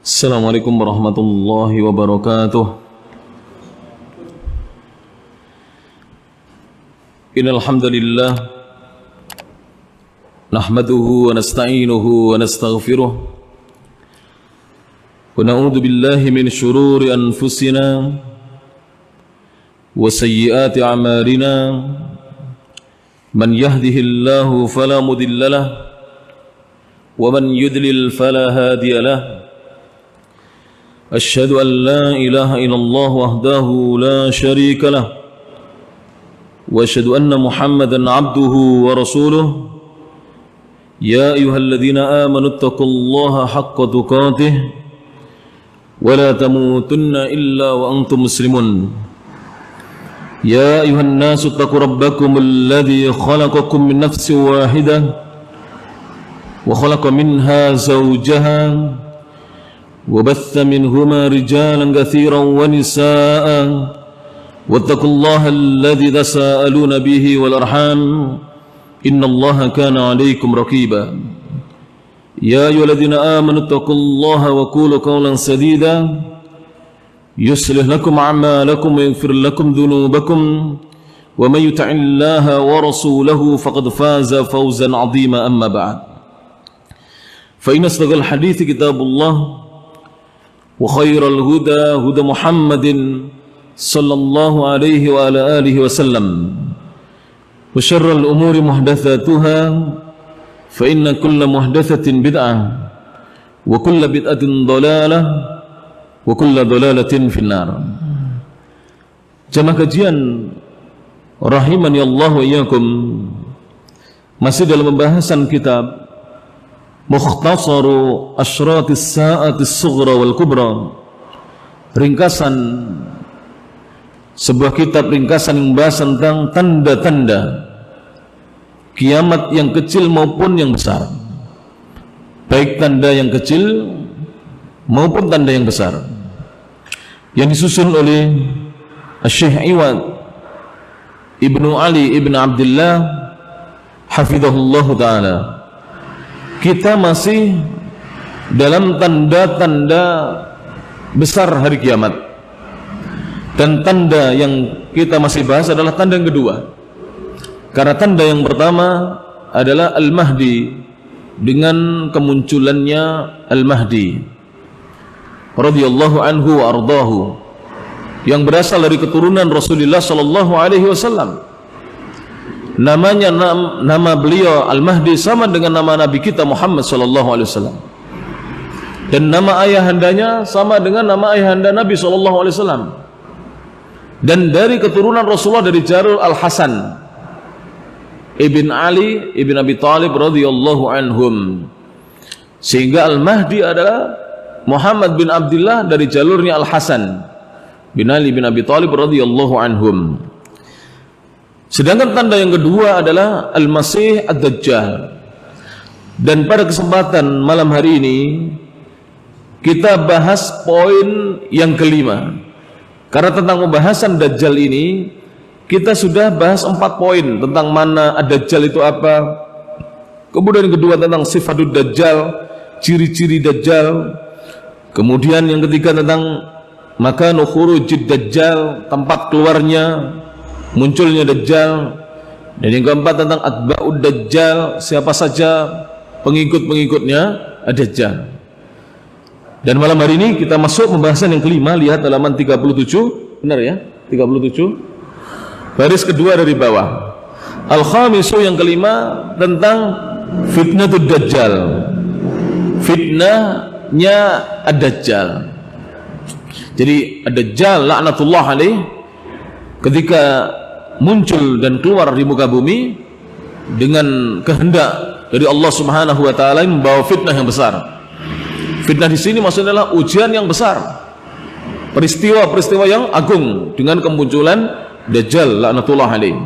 Assalamualaikum warahmatullahi wabarakatuh. Innal hamdalillah nahmaduhu wa nasta'inuhu wa nastaghfiruh wa na'udzu billahi min shururi anfusina wa sayyiati a'malina. Man yahdihillahu fala mudilla lahu wa man yudlil fala hadiya lahu. أشهد أن لا إله إلا الله وحده لا شريك له وأشهد أن محمدا عبده ورسوله يا أيها الذين آمنوا اتقوا الله حق تقاته ولا تموتن إلا وأنتم مسلمون يا أيها الناس اتقوا ربكم الذي خلقكم من نفس واحدة وخلق منها زوجها وبث منهما رجالا كثيرا ونساء واتقوا الله الذي تساءلون به والأرحام إن الله كان عليكم رقيبا يا أيها الذين آمنوا اتقوا الله وقولوا قولا سديدا يصلح لكم أعمالكم ويغفر لكم ذنوبكم ومن يطع الله ورسوله فقد فاز فوزا عظيما. أما بعد فإن أصدق الحديث كتاب الله وخير الهدى هدى محمد صلى الله عليه وعلى آله وسلم وشر الأمور محدثاتها فإن كل محدثة بدعة وكل بدعة ضلالة وكل ضلالة في النار. Jamaah kajian rahimani Allah wa iyyakum, masih dalam pembahasan kitab Mukhtasaru Ashratis Sa'atis Sughra wal Kubra, ringkasan sebuah kitab ringkasan yang membahas tentang tanda-tanda kiamat yang kecil maupun yang besar, baik tanda yang kecil maupun tanda yang besar, yang disusun oleh Syekh Iwad Ibnu Ali Ibn Abdullah hafizahullah ta'ala. Kita masih dalam tanda-tanda besar hari kiamat, dan tanda yang kita masih bahas adalah tanda yang kedua, karena tanda yang pertama adalah Al-Mahdi dengan kemunculannya Al-Mahdi radhiyallahu anhu wa ardahu, yang berasal dari keturunan Rasulullah sallallahu alaihi wasallam. Namanya nama beliau Al-Mahdi sama dengan nama Nabi kita Muhammad sallallahu alaihi wasallam, dan nama ayahandanya sama dengan nama ayahanda Nabi sallallahu alaihi wasallam, dan dari keturunan Rasulullah dari jalur Al-Hasan ibn Ali ibn Abi Thalib radhiyallahu anhum, sehingga Al-Mahdi adalah Muhammad bin Abdullah dari jalurnya Al-Hasan bin Ali bin Abi Thalib radhiyallahu anhum. Sedangkan tanda yang kedua adalah Al-Masih Ad-Dajjal. Dan pada kesempatan malam hari ini kita bahas poin yang kelima, karena tentang pembahasan Dajjal ini kita sudah bahas 4 poin tentang mana Ad-Dajjal itu apa, kemudian yang kedua tentang sifatud Dajjal, ciri-ciri Dajjal, kemudian yang ketiga tentang makanu khurujid Dajjal, tempat keluarnya, munculnya Dajjal, dan yang keempat tentang atba'ud Dajjal, siapa saja pengikut-pengikutnya Dajjal. Dan malam hari ini kita masuk pembahasan yang kelima. Lihat halaman 37, benar ya? 37 baris kedua dari bawah. Al-khamisu, yang kelima, tentang fitnatud Dajjal, fitnahnya Ad-Dajjal. Jadi Ad-Dajjal laknatullah alaih ketika muncul dan keluar di muka bumi dengan kehendak dari Allah Subhanahu wa taala, membawa fitnah yang besar. Fitnah di sini maksudnya adalah ujian yang besar, peristiwa-peristiwa yang agung dengan kemunculan Dajjal laknatullah alaih.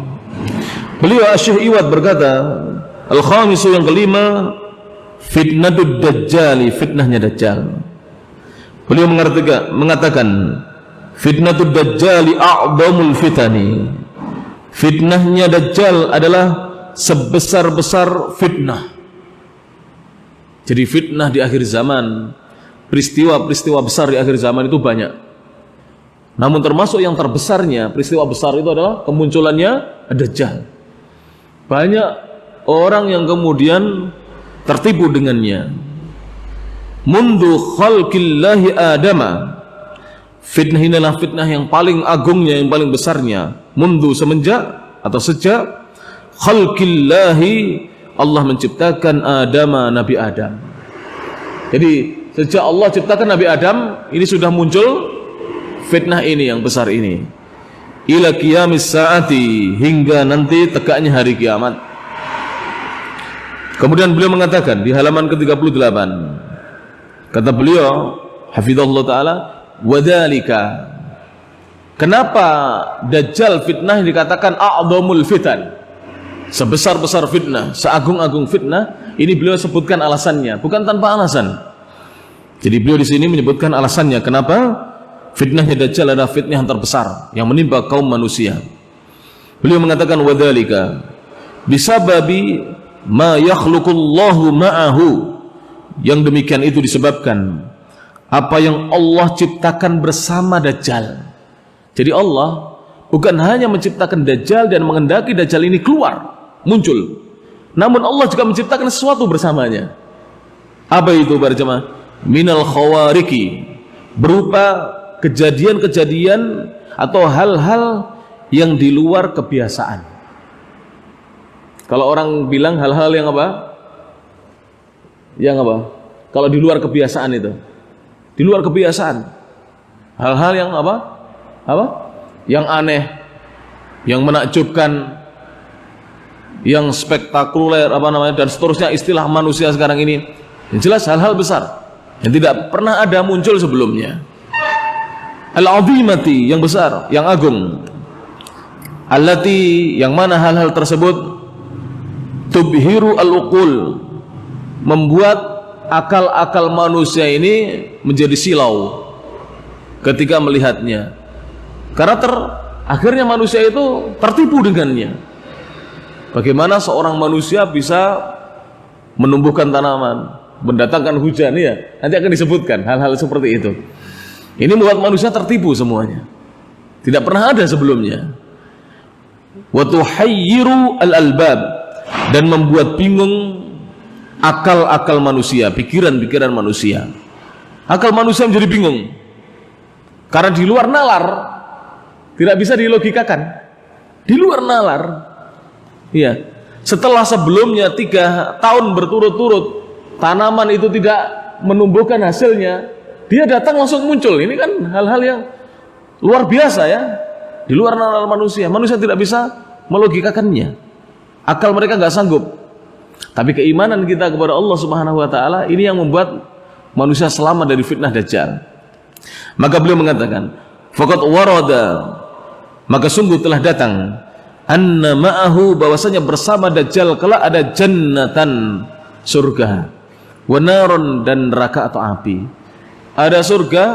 Beliau Syekh Iwad berkata, al-khamisu, yang kelima, fitnatud Dajjal, fitnahnya Dajjal. Beliau mengatakan fitnatud Dajjal a'dhamul fitani, fitnahnya Dajjal adalah sebesar-besar fitnah. Jadi fitnah di akhir zaman peristiwa-peristiwa besar di akhir zaman itu banyak. Namun termasuk yang terbesarnya, peristiwa besar itu adalah kemunculannya Dajjal. Banyak orang yang kemudian tertipu dengannya. Mundu khalqillahi adama. Fitnah inilah fitnah yang paling agungnya, yang paling besarnya. Mundu semenjak atau sejak khalqillahi, Allah menciptakan Adama, Nabi Adam. Jadi sejak Allah ciptakan Nabi Adam, ini sudah muncul fitnah ini yang besar ini. Ila qiyamis saati, hingga nanti tegaknya hari kiamat. Kemudian beliau mengatakan di halaman ke-38, kata beliau hafizahullah taala, wadhalika, kenapa Dajjal fitnah dikatakan a'dhamul fitan, sebesar-besar fitnah, seagung-agung fitnah? Ini beliau sebutkan alasannya, bukan tanpa alasan. Jadi beliau di sini menyebutkan alasannya kenapa fitnahnya Dajjal adalah fitnah yang terbesar yang menimpa kaum manusia. Beliau mengatakan wadhalika bisababi ma yakhluqullahu ma'ahu, yang demikian itu disebabkan apa yang Allah ciptakan bersama Dajjal. Jadi Allah bukan hanya menciptakan Dajjal dan mengendaki Dajjal ini keluar, muncul, namun Allah juga menciptakan sesuatu bersamanya. Apa itu para jemaah? Minal khawariki, berupa kejadian-kejadian atau hal-hal yang di luar kebiasaan. Kalau orang bilang hal-hal yang apa? Yang apa? Kalau di luar kebiasaan itu, di luar kebiasaan, hal-hal yang apa? Apa? Yang aneh, yang menakjubkan, yang spektakuler, apa namanya, dan seterusnya istilah manusia sekarang ini. Yang jelas hal-hal besar yang tidak pernah ada muncul sebelumnya. Al-azimati, yang besar, yang agung. Allati, yang mana hal-hal tersebut tubhiru al-uqul, membuat akal-akal manusia ini menjadi silau ketika melihatnya. Karena akhirnya manusia itu tertipu dengannya. Bagaimana seorang manusia bisa menumbuhkan tanaman, mendatangkan hujan, ya nanti akan disebutkan hal-hal seperti itu. Ini membuat manusia tertipu semuanya, tidak pernah ada sebelumnya. Wa tuhayyiru al-albab, dan membuat bingung akal-akal manusia, pikiran-pikiran manusia. Akal manusia menjadi bingung karena di luar nalar, tidak bisa dilogikakan. Di luar nalar. Iya. Setelah sebelumnya 3 tahun berturut-turut tanaman itu tidak menumbuhkan hasilnya, dia datang langsung muncul. Ini kan hal-hal yang luar biasa ya. Di luar nalar manusia. Manusia tidak bisa melogikakannya. Akal mereka nggak sanggup. Tapi keimanan kita kepada Allah Subhanahu wa taala ini yang membuat manusia selamat dari fitnah Dajjal. Maka beliau mengatakan, faqad warada, maka sungguh telah datang, anna ma'ahu, bahwasanya bersama Dajjal kelak ada jannatan, surga, wa narun, dan neraka atau api. Ada surga,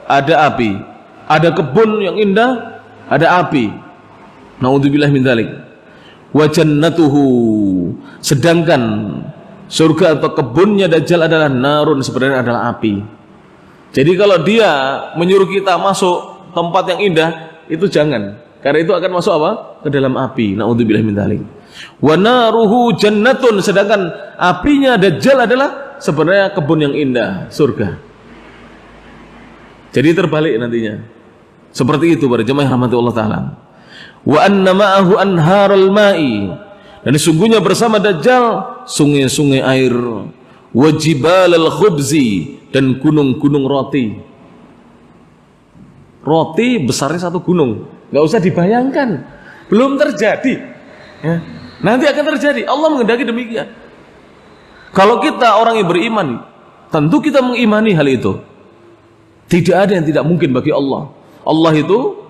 ada api. Ada kebun yang indah, ada api. Naudzubillah min dzalik. Wa jannatuhu, sedangkan surga atau kebunnya Dajjal adalah narun, sebenarnya adalah api. Jadi kalau dia menyuruh kita masuk tempat yang indah, itu jangan, karena itu akan masuk apa? Ke dalam api. Naudzubillah min dzalik. Wa naruhu jannatun, sedangkan apinya Dajjal adalah sebenarnya kebun yang indah, surga. Jadi terbalik nantinya. Seperti itu para jemaah rahmati Allah taala. Wa anna ma'ahu anharul ma'i, dan sesungguhnya bersama Dajjal sungai-sungai air, wa jibalal khubzi, dan gunung-gunung roti. Roti besarnya satu gunung, nggak usah dibayangkan, belum terjadi ya. Nanti akan terjadi, Allah menghendaki demikian. Kalau kita orang yang beriman, tentu kita mengimani hal itu. Tidak ada yang tidak mungkin bagi Allah. Allah itu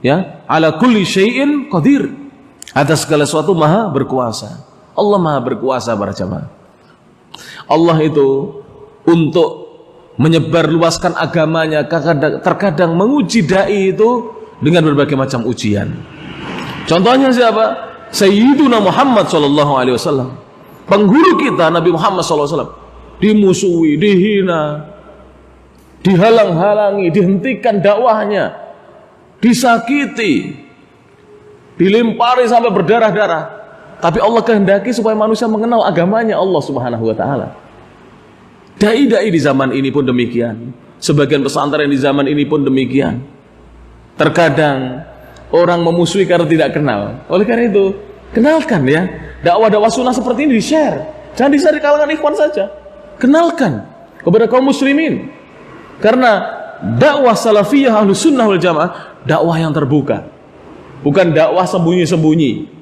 ya, ala kulli syai'in qadir, atas segala sesuatu maha berkuasa. Allah maha berkuasa para jamaah. Allah itu untuk menyebarluaskan agamanya terkadang menguji dai itu dengan berbagai macam ujian. Contohnya siapa? Sayyiduna Muhammad SAW, pengguru kita Nabi Muhammad SAW, dimusuhi, dihina, dihalang-halangi, dihentikan dakwahnya, disakiti, dilempari sampai berdarah-darah. Tapi Allah kehendaki supaya manusia mengenal agamanya Allah Subhanahu wa taala. Dai-dai di zaman ini pun demikian. Sebagian pesantren di zaman ini pun demikian. Terkadang orang memusuhi karena tidak kenal. Oleh karena itu, kenalkan ya. Dakwah-dakwah sunnah seperti ini di-share. Jangan di-share di kalangan ikhwan saja. Kenalkan kepada kaum muslimin. Karena dakwah salafiyah ahlus sunnah wal jamaah, dakwah yang terbuka. Bukan dakwah sembunyi-sembunyi.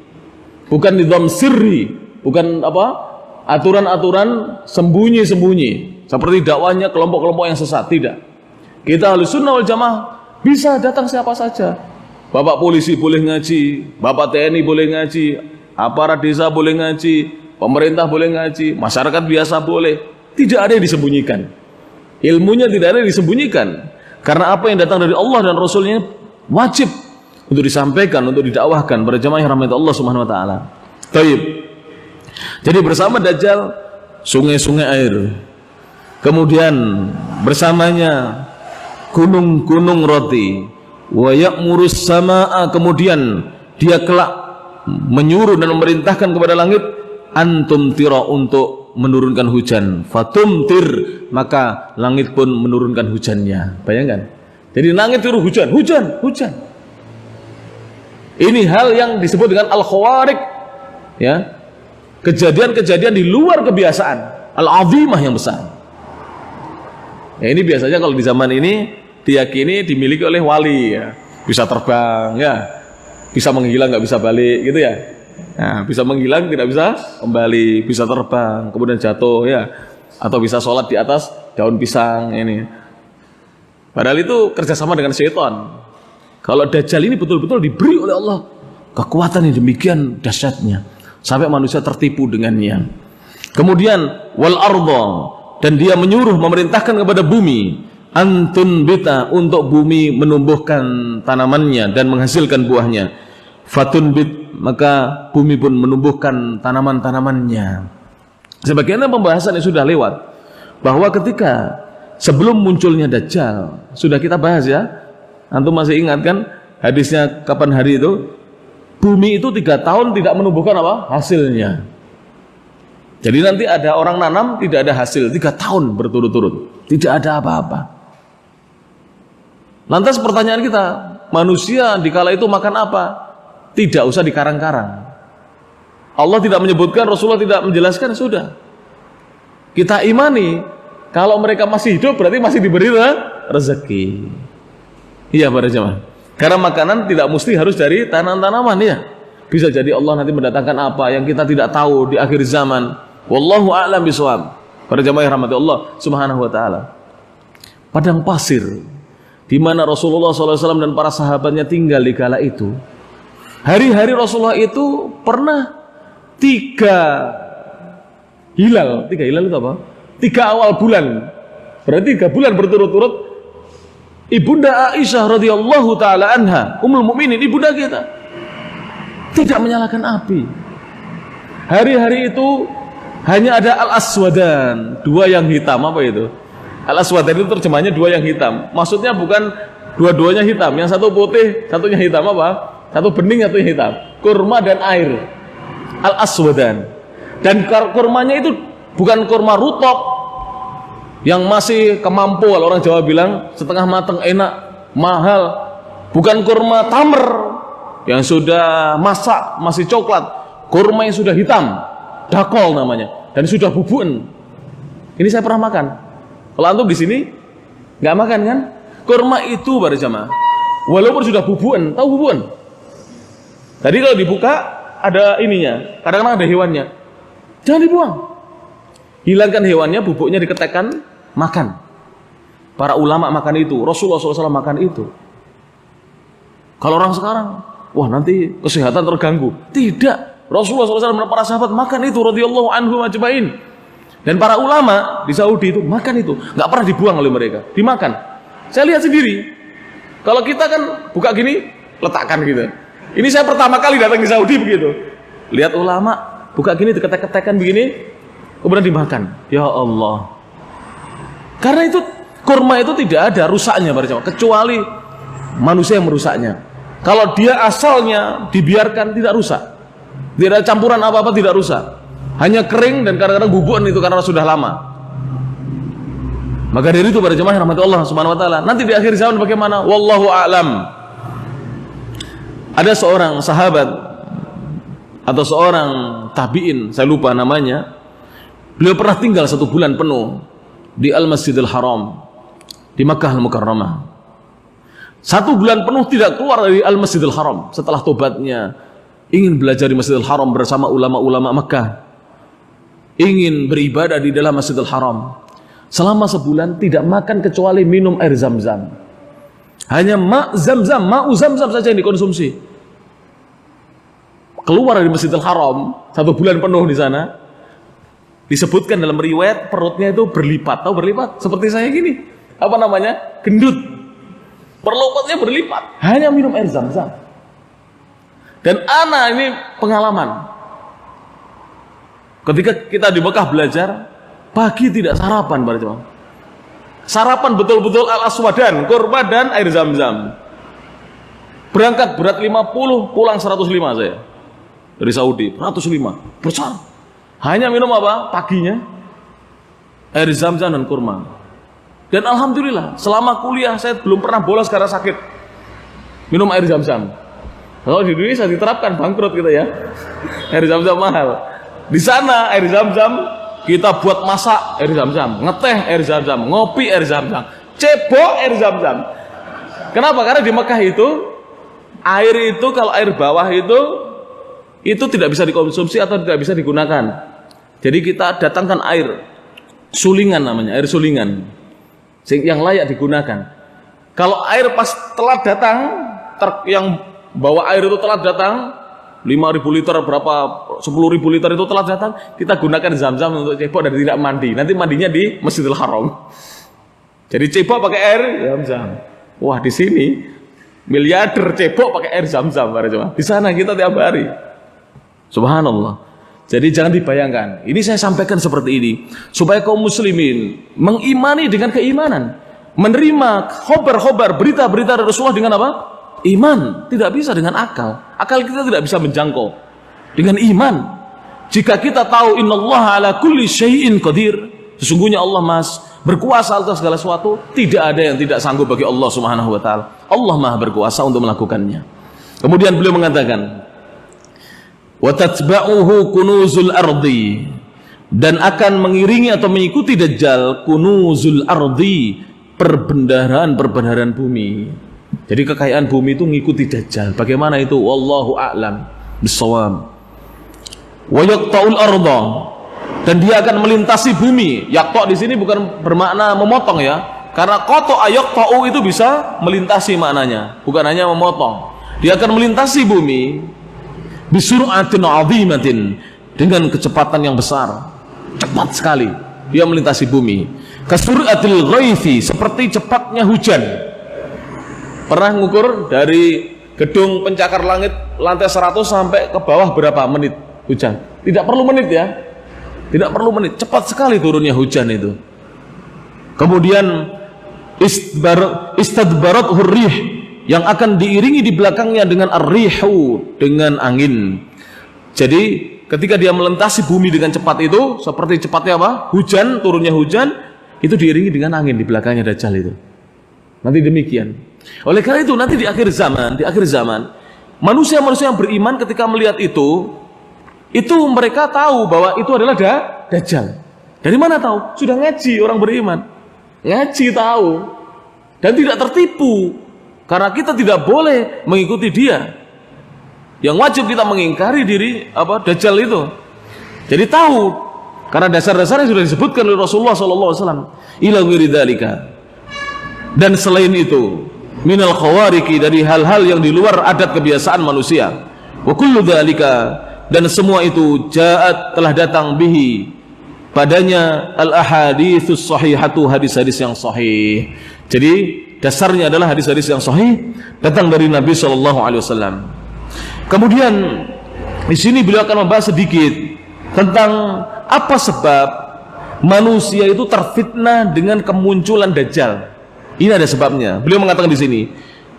Bukan nizam sirri, bukan aturan-aturan sembunyi-sembunyi seperti dakwahnya kelompok-kelompok yang sesat. Tidak. Kita ahlus sunnah wal jamaah bisa datang siapa saja. Bapak polisi boleh ngaji, Bapak TNI boleh ngaji, aparat desa boleh ngaji, pemerintah boleh ngaji, masyarakat biasa boleh. Tidak ada yang disembunyikan. Ilmunya tidak ada yang disembunyikan. Karena apa yang datang dari Allah dan Rasulnya wajib untuk disampaikan, untuk didakwahkan pada jamaah yang rahmat Allah Subhanahu wa taala. Taib. Jadi bersama Dajjal sungai-sungai air. Kemudian bersamanya gunung-gunung roti. Wa ya'murus samaa, kemudian dia kelak menyuruh dan memerintahkan kepada langit antum tira, untuk menurunkan hujan. Fatumtir, maka langit pun menurunkan hujannya. Bayangkan. Jadi langit turun hujan. Ini hal yang disebut dengan al-khawariq, ya. Kejadian-kejadian di luar kebiasaan, al-azimah yang besar. Ya, ini biasanya kalau di zaman ini diyakini dimiliki oleh wali, ya. Bisa terbang, ya. Bisa menghilang, nggak bisa balik, gitu ya. Nah, bisa menghilang, tidak bisa kembali, bisa terbang, kemudian jatuh, ya. Atau bisa sholat di atas daun pisang ini. Padahal itu kerjasama dengan syaitan. Kalau Dajjal ini betul-betul diberi oleh Allah kekuatan yang demikian dahsyatnya sampai manusia tertipu dengannya. Kemudian wal arda, dan dia menyuruh, memerintahkan kepada bumi antun bita, untuk bumi menumbuhkan tanamannya dan menghasilkan buahnya. Fatun bit, maka bumi pun menumbuhkan tanaman-tanamannya. Sebagian pembahasan yang sudah lewat bahwa ketika sebelum munculnya Dajjal sudah kita bahas, ya. Antum masih ingat kan hadisnya kapan hari itu? Bumi itu 3 tahun tidak menumbuhkan apa? Hasilnya. Jadi nanti ada orang nanam tidak ada hasil 3 tahun berturut-turut, tidak ada apa-apa. Lantas pertanyaan kita, manusia dikala itu makan apa? Tidak usah dikarang-karang. Allah tidak menyebutkan, Rasulullah tidak menjelaskan, sudah. Kita imani kalau mereka masih hidup berarti masih diberi rezeki. Iya para jemaah. Karena makanan tidak mesti harus dari tanaman-tanaman, ya. Bisa jadi Allah nanti mendatangkan apa yang kita tidak tahu di akhir zaman. Wallahu a'lam bishawab. Para jemaah yang rahmati Allah Subhanahu wa taala. Padang pasir di mana Rasulullah SAW dan para sahabatnya tinggal di kala itu. Hari-hari Rasulullah itu pernah 3 hilal. 3 hilal itu apa? 3 awal bulan. Berarti 3 bulan berturut-turut Ibunda Aisyah radhiyallahu taala anha, ummul mukminin, ibunda kita, tidak menyalakan api. Hari-hari itu hanya ada al-aswadan, 2 yang hitam. Apa itu? Al-aswadan itu terjemahnya 2 yang hitam. Maksudnya bukan dua-duanya hitam, yang satu putih, satunya hitam, apa? Satu bening, satunya hitam. Kurma dan air. Al-aswadan. Dan kurmanya itu bukan kurma rutok yang masih kemampu, kalau orang Jawa bilang setengah matang, enak, mahal. Bukan kurma tamer yang sudah masak, masih coklat. Kurma yang sudah hitam, dakol namanya, dan sudah bubuan. Ini saya pernah makan. Kalau antum di sini nggak makan kan? Kurma itu para jamaah, walaupun sudah bubuan, tahu bubuan? Tadi kalau dibuka ada ininya, kadang-kadang ada hewannya. Jangan dibuang. Hilangkan hewannya, bubuknya diketekkan, makan. Para ulama makan itu, Rasulullah SAW makan itu. Kalau orang sekarang, wah nanti kesehatan terganggu. Tidak. Rasulullah SAW dan para sahabat makan itu, radhiyallahu anhum ajmain. Dan para ulama di Saudi itu makan itu, nggak pernah dibuang oleh mereka, dimakan. Saya lihat sendiri. Kalau kita kan buka gini, letakkan gitu. Ini saya pertama kali datang di Saudi begitu. Lihat ulama buka gini, diketek-ketekkan begini, kemudian dimakan. Ya Allah. Karena itu Kurma itu tidak ada rusaknya para jemaah, kecuali manusia yang merusaknya. Kalau dia asalnya dibiarkan tidak rusak, tidak ada campuran apa-apa, tidak rusak, hanya kering dan kadang-kadang guguan itu karena sudah lama. Maka dari itu para jemaah rahmat Allah Subhanahu wa taala, nanti di akhir zaman bagaimana? Wallahu a'lam. Ada seorang sahabat atau seorang tabi'in, saya lupa namanya. Beliau pernah tinggal 1 bulan penuh di Al-Masjidil Haram di Makkah Al-Mukarramah. 1 bulan penuh tidak keluar dari Al-Masjidil Haram. Setelah tobatnya ingin belajar di Masjidil Haram bersama ulama-ulama Makkah, ingin beribadah di dalam Masjidil Haram. Selama sebulan tidak makan kecuali minum air zam-zam. Hanya ma'u zam-zam saja yang dikonsumsi. Keluar dari Masjidil Haram 1 bulan penuh di sana. Disebutkan dalam riwayat perutnya itu berlipat. Tahu berlipat? Seperti saya gini. Apa namanya? Gendut. Perlopatnya berlipat. Hanya minum air zam-zam. Dan ana ini pengalaman. Ketika kita di Mekah belajar, pagi tidak sarapan para jemaah. Sarapan betul-betul al-aswadan, kurma dan air zam-zam. Berangkat berat 50, pulang 105 saya. Dari Saudi, 105. Besar. Hanya minum apa? Paginya air zam-zam dan kurma. Dan alhamdulillah, selama kuliah saya belum pernah bolos karena sakit. Minum air zam-zam. Kalau di Indonesia diterapkan bangkrut kita ya. Air zam-zam mahal. Di sana air zam-zam kita buat masak air zam-zam, ngeteh air zam-zam, ngopi air zam-zam, cebok air zam-zam. Kenapa? Karena di Mekah itu air itu kalau air bawah itu tidak bisa dikonsumsi atau tidak bisa digunakan. Jadi kita datangkan air sulingan namanya, air sulingan yang layak digunakan. Kalau air pas telat datang, truk yang bawa air itu telat datang, 5.000 liter berapa 10.000 liter itu telah datang, kita gunakan zam-zam untuk cebok dan tidak mandi. Nanti mandinya di Masjidil Haram. Jadi cebok pakai air zam-zam. Wah, di sini miliarder cebok pakai air zam-zam para jemaah. Di sana kita tiap hari. Subhanallah. Jadi jangan dibayangkan. Ini saya sampaikan seperti ini supaya kaum muslimin mengimani dengan keimanan, menerima khobar-khobar, berita-berita dari Rasulullah dengan apa? Iman. Tidak bisa dengan akal. Akal kita tidak bisa menjangkau. Dengan iman. Jika kita tahu innallaha ala kulli syai'in qadir, sesungguhnya Allah Mas berkuasa atas segala sesuatu, tidak ada yang tidak sanggup bagi Allah Subhanahu wa taala. Allah Maha berkuasa untuk melakukannya. Kemudian beliau mengatakan, wa tatba'uhu kunuzul ardi, dan akan mengiringi atau mengikuti Dajjal kunuzul ardi, perbendaharaan bumi. Jadi kekayaan bumi itu mengikuti Dajjal. Bagaimana itu? Wallahu a'lam bissawab. Wa yaqta'ul arda, dan dia akan melintasi bumi. Yaqta' di sini bukan bermakna memotong ya. Karena qata'a yaqta'u itu bisa melintasi maknanya, bukan hanya memotong. Dia akan melintasi bumi bisur'atin 'azimatin, dengan kecepatan yang besar. Cepat sekali dia melintasi bumi. Kasur'atil ghaithi, seperti cepatnya hujan. Pernah ngukur dari gedung pencakar langit lantai 100 sampai ke bawah berapa menit hujan? Tidak perlu menit ya. Tidak perlu menit, cepat sekali turunnya hujan itu. Kemudian istadbarat hurrih, yang akan diiringi di belakangnya dengan ar-rihu, dengan angin. Jadi ketika dia melintasi bumi dengan cepat itu, seperti cepatnya apa? Hujan, turunnya hujan, itu diiringi dengan angin di belakangnya Dajjal itu. Nanti demikian. Oleh karena itu nanti di akhir zaman, manusia-manusia yang beriman ketika melihat itu mereka tahu bahwa itu adalah Dajjal. Dari mana tahu? Sudah ngaji orang beriman. Ngaji tahu dan tidak tertipu. Karena kita tidak boleh mengikuti dia. Yang wajib kita mengingkari diri Dajjal itu. Jadi tahu, karena dasar-dasarnya sudah disebutkan oleh Rasulullah SAW. Ila ghairi dzalika. Dan selain itu, minal khawariki, dari hal-hal yang di luar adat kebiasaan manusia. Wa kullu dzalika, dan semua itu ja'at, telah datang bihi, padanya al-ahaditsus sahihatu, hadis-hadis yang sahih. Jadi dasarnya adalah hadis-hadis yang sahih datang dari Nabi SAW. Kemudian di sini beliau akan membahas sedikit tentang apa sebab manusia itu terfitnah dengan kemunculan Dajjal. Ini ada sebabnya. Beliau mengatakan di sini,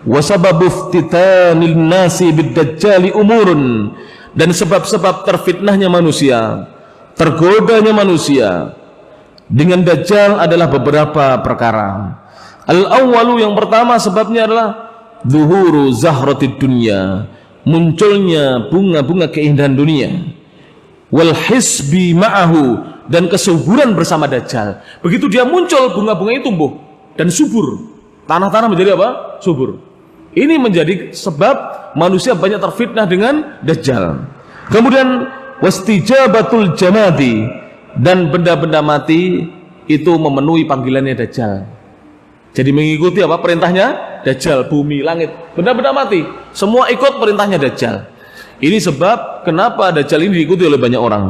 wasababu iftitanil nasi bid-dajjali umurun, dan sebab-sebab terfitnahnya manusia, tergodanya manusia dengan Dajjal adalah beberapa perkara. Al-awwalu, yang pertama sebabnya adalah zuhuru zahratid dunya, munculnya bunga-bunga keindahan dunia, wal hisbi ma'ahu, dan kesuburan bersama Dajjal. Begitu dia muncul, bunga-bunganya tumbuh dan subur, tanah-tanah menjadi apa? Subur. Ini menjadi sebab manusia banyak terfitnah dengan Dajjal. Kemudian wastijabatul jamadi, dan benda-benda mati itu memenuhi panggilannya Dajjal. Jadi mengikuti apa perintahnya Dajjal, bumi, langit, benda-benda mati semua ikut perintahnya Dajjal. Ini sebab kenapa Dajjal ini diikuti oleh banyak orang.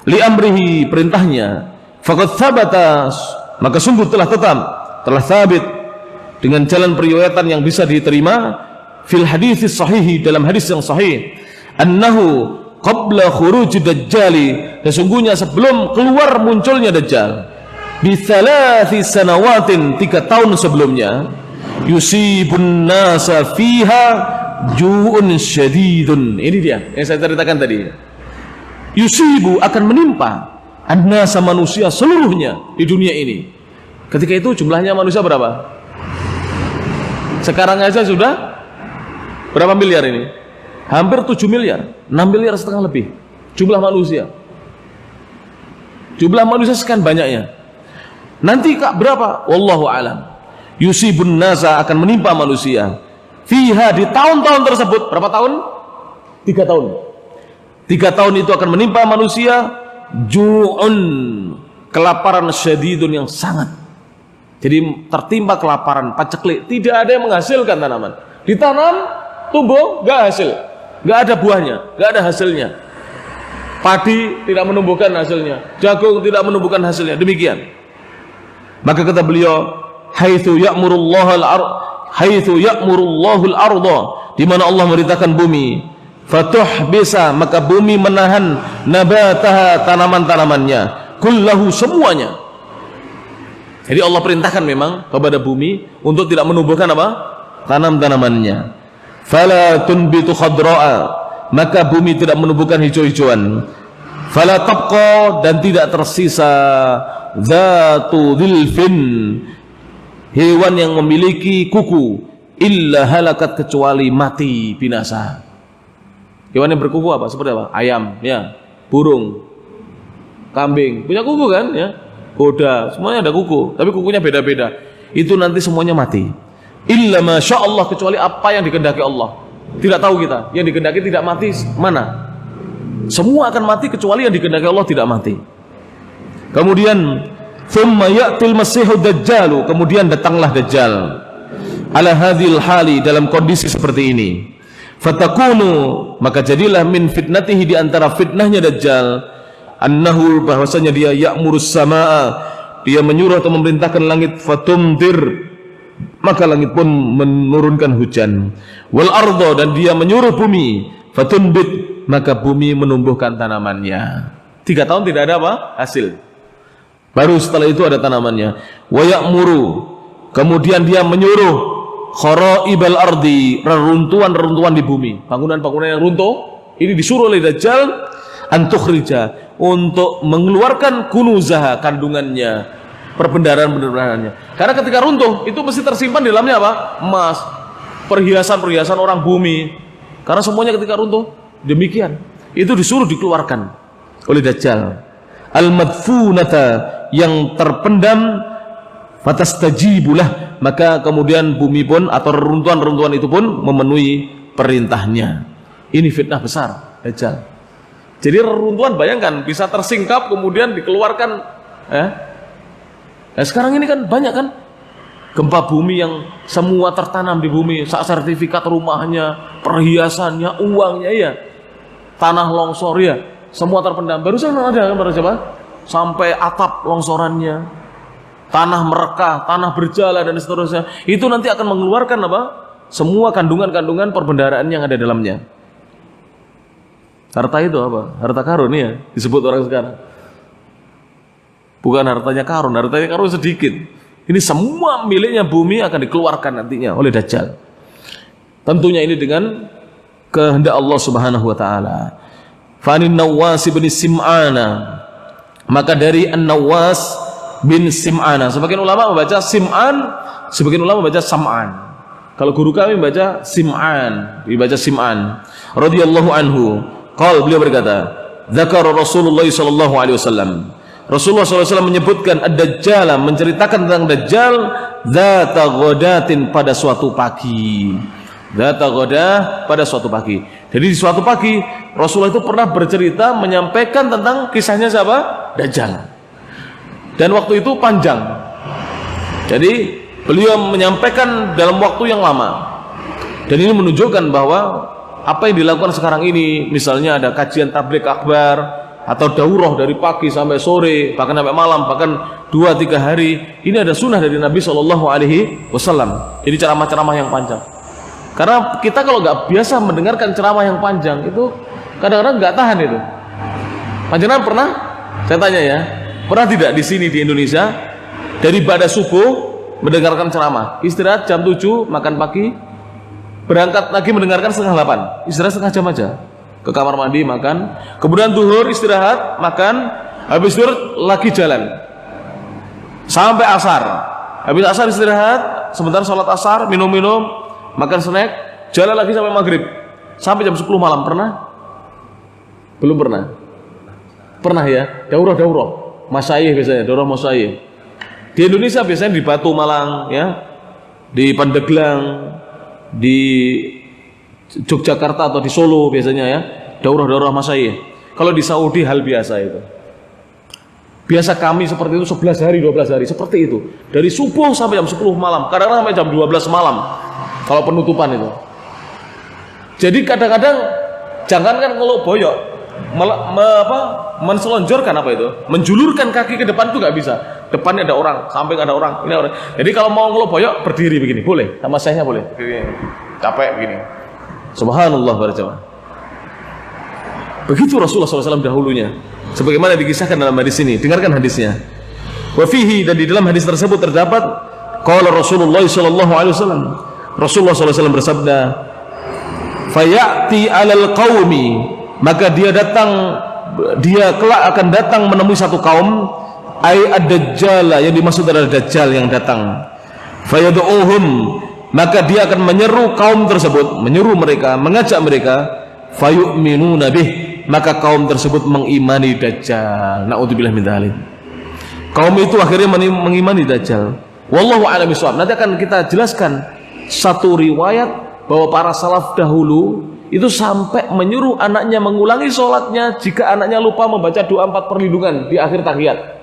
Li amrihi, perintahnya, faqad thabata, maka sungguh telah tetap, telah sabit dengan jalan periwayatan yang bisa diterima, fil hadits sahihi, dalam hadis yang sahih, annahu qabla khuruj Dajjali, sesungguhnya sebelum keluar munculnya Dajjal, bi thalathi sanawatin, 3 tahun sebelumnya, yusibun nasa fiha ju'un syadidun. Ini dia yang saya ceritakan tadi. Yusibu, akan menimpa an-nasa, manusia seluruhnya di dunia ini. Ketika itu jumlahnya manusia berapa? Sekarang aja sudah berapa miliar ini? Hampir 7 miliar, 6 miliar setengah lebih jumlah manusia. Jumlah manusia sekian banyaknya. Nanti kak berapa? Wallahu alam. Yusibun nasa, akan menimpa manusia fiha, di tahun-tahun tersebut. Berapa tahun? 3 tahun. 3 tahun itu akan menimpa manusia ju'un, kelaparan syadidun yang sangat. Jadi tertimpa kelaparan, paceklik, tidak ada yang menghasilkan tanaman. Ditanam, tumbuh, gak hasil, gak ada buahnya, gak ada hasilnya. Padi tidak menumbuhkan hasilnya, jagung tidak menumbuhkan hasilnya, demikian. Maka kata beliau, haitsu ya'murullahul arda, di mana Allah merintahkan bumi, fatuh bisa, maka bumi menahan nabataha, tanaman-tanamannya, kullahu, semuanya. Jadi Allah perintahkan memang kepada bumi untuk tidak menumbuhkan apa? Tanam-tanamannya. Fala tunbitu khadra'a, maka bumi tidak menumbuhkan hijau-hijauan. Fala tabqa, dan tidak tersisa zatu dhilfin, hewan yang memiliki kuku, illa halakat, kecuali mati, binasa. Hewan yang berkuku apa? Seperti apa? Ayam, ya, burung, kambing, punya kuku kan, ya. Kuda, semuanya ada kuku, tapi kukunya beda-beda. Itu nanti semuanya mati. Illa masya Allah, kecuali apa yang dikehendaki Allah. Tidak tahu kita, yang dikehendaki tidak mati mana? Semua akan mati kecuali yang dikehendaki Allah tidak mati. Kemudian thumma ya'til masihud dajjalu, kemudian datanglah Dajjal ala hadhil hali, dalam kondisi seperti ini. Fatakunu, maka jadilah min fitnatihi, di antara fitnahnya Dajjal, annahu, bahwasanya dia ya'murus samaa, dia menyuruh atau memerintahkan langit, fatumtir, maka langit pun menurunkan hujan, wal ardo, dan dia menyuruh bumi, fatunbit, maka bumi menumbuhkan tanamannya. 3 tahun tidak ada apa? Hasil. Baru setelah itu ada tanamannya. Wa ya'muru, kemudian dia menyuruh kharaibal ardi, reruntuhan-reruntuhan di bumi, bangunan-bangunan yang runtuh, ini disuruh oleh Dajjal antukhrija, untuk mengeluarkan kunuzaha, kandungannya, perbendaharaan-perbendaharannya. Karena ketika runtuh itu mesti tersimpan di dalamnya apa? Emas, perhiasan-perhiasan orang bumi. Karena semuanya ketika runtuh demikian. Itu disuruh dikeluarkan oleh Dajjal. Al-madfunata, yang terpendam, fatastajibulah, maka kemudian bumi pun atau reruntuhan-reruntuhan itu pun memenuhi perintahnya. Ini fitnah besar Dajjal. Jadi reruntuhan, bayangkan, bisa tersingkap kemudian dikeluarkan. Nah, sekarang ini kan banyak kan gempa bumi yang semua tertanam di bumi, sertifikat rumahnya, perhiasannya, uangnya, ya, tanah longsor, ya, semua terpendam. Barusan ada kan, siapa? Sampai atap longsorannya, tanah merekah, tanah berjala, dan seterusnya. Itu nanti akan mengeluarkan apa? Semua kandungan-kandungan perbendaharaan yang ada dalamnya. Harta itu apa? Harta karun, ya, disebut orang sekarang. Bukan hartanya Karun sedikit. Ini semua miliknya bumi akan dikeluarkan nantinya oleh Dajjal. Tentunya ini dengan kehendak Allah Subhanahu wa taala. Fanin Nawas bin Sim'ana, maka dari An-Nawas bin Sim'ana, sebagian ulama membaca Sim'an, sebagian ulama membaca Sam'an. Kalau guru kami membaca Sim'an, dibaca Sim'an radhiyallahu anhu. Beliau berkata, dzakara Rasulullah sallallahu alaihi wasallam, Rasulullah SAW menyebutkan ad-Dajjal, menceritakan tentang Dajjal, dzata ghadatin, pada suatu pagi. Dzata ghadah, pada suatu pagi. Jadi di suatu pagi Rasulullah itu pernah bercerita, menyampaikan tentang kisahnya siapa? Dajjal. Dan waktu itu panjang. Jadi beliau menyampaikan dalam waktu yang lama. Dan ini menunjukkan bahwa apa yang dilakukan sekarang ini, misalnya ada kajian tabligh akbar atau daurah dari pagi sampai sore, bahkan sampai malam, bahkan 2-3 hari, ini ada sunnah dari Nabi SAW. Jadi ceramah-ceramah yang panjang. Karena kita kalau nggak biasa mendengarkan ceramah yang panjang itu kadang-kadang nggak tahan itu. Panjenengan pernah? Saya tanya ya, pernah tidak di sini di Indonesia dari ibadah subuh mendengarkan ceramah, istirahat jam 7 makan pagi, berangkat lagi mendengarkan setengah 8, istirahat setengah jam aja, ke kamar mandi makan, kemudian zuhur istirahat makan, habis zuhur lagi jalan sampai asar, habis asar istirahat sebentar, sholat asar, minum-minum, makan snack, jalan lagi sampai maghrib, sampai jam 10 malam. Pernah? Belum pernah? Pernah ya? Daurah masyayikh biasanya, daurah masyayikh di Indonesia biasanya di Batu Malang ya, di Pandeglang, di Yogyakarta atau di Solo biasanya ya, daurah masyayikh. Kalau di Saudi hal biasa itu. Biasa kami seperti itu 11 hari 12 hari seperti itu, dari subuh sampai jam 10 malam, kadang-kadang sampai jam 12 malam kalau penutupan itu. Jadi kadang-kadang jangankan ngeluk boyok, menselonjorkan apa itu, menjulurkan kaki ke depan itu nggak bisa. Depannya ada orang, samping ada orang, ini orang. Jadi kalau mau ngeluk boyok berdiri begini, boleh, sama saya boleh. Capek begini. Subhanallah berjamaah. Begitu Rasulullah SAW dahulunya, sebagaimana dikisahkan dalam hadis ini. Dengarkan hadisnya. Wa fihi, dan di dalam hadis tersebut terdapat qala Rasulullah SAW, Rasulullah SAW bersabda, fayati alal qaumi, maka dia kelak akan datang menemui satu kaum, ay ad-dajjal, yang dimaksud adalah Dajjal yang datang. Fayadu'uhum, maka dia akan menyeru kaum tersebut, menyeru mereka, mengajak mereka, fayu'minuna bih, maka kaum tersebut mengimani Dajjal. Na'udzubillah min dzalik. Kaum itu akhirnya mengimani Dajjal. Wallahu a'lam bishawab. Nanti akan kita jelaskan satu riwayat bahwa para salaf dahulu itu sampai menyuruh anaknya mengulangi sholatnya jika anaknya lupa membaca doa 4 perlindungan di akhir tahiyat.